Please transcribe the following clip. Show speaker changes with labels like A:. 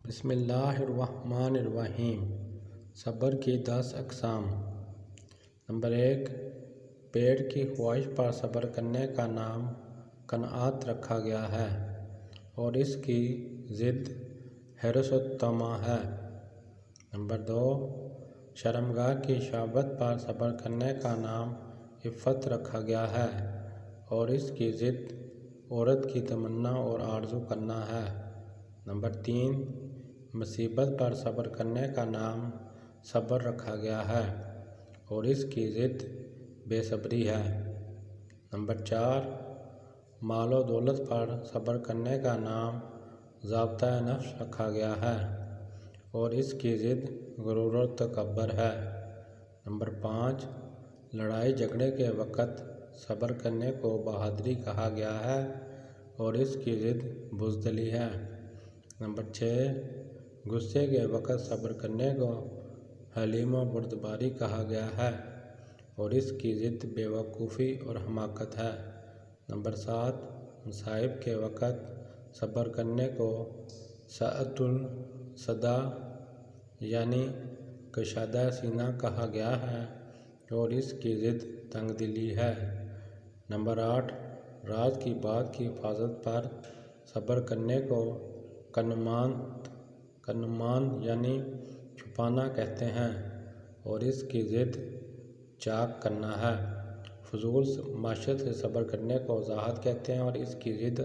A: بسم اللہ الرحمن الرحیم۔ صبر کی 10 اقسام۔ نمبر 1، پیٹ کی خواہش پر صبر کرنے کا نام قناعت رکھا گیا ہے اور اس کی ضد حرص و طمع ہے۔ نمبر 2، شرمگاہ کی شہوت پر صبر کرنے کا نام عفت رکھا گیا ہے اور اس کی ضد عورت کی تمنا اور آرزو کرنا ہے۔ نمبر 3، مصیبت پر صبر کرنے کا نام صبر رکھا گیا ہے اور اس کی ضد بے صبری ہے۔ نمبر 4، مال و دولت پر صبر کرنے کا نام ضابطۂ نفس رکھا گیا ہے اور اس کی ضد غرور و تکبر ہے۔ نمبر 5، لڑائی جھگڑے کے وقت صبر کرنے کو بہادری کہا گیا ہے اور اس کی ضد بزدلی ہے۔ نمبر 6، غصے کے وقت صبر کرنے کو حلیم و بردباری کہا گیا ہے اور اس کی ضد بے وقوفی اور حماقت ہے۔ نمبر 7، مصائب کے وقت صبر کرنے کو سعۃ الصدر یعنی کشادہ سینہ کہا گیا ہے اور اس کی ضد تنگ دلی ہے۔ نمبر 8، راز کی بات کی حفاظت پر صبر کرنے کو کتمان یعنی چھپانا کہتے ہیں اور اس کی ضد چاک کرنا ہے۔ فضول معیشت سے صبر کرنے کو زہد کہتے ہیں اور اس کی ضد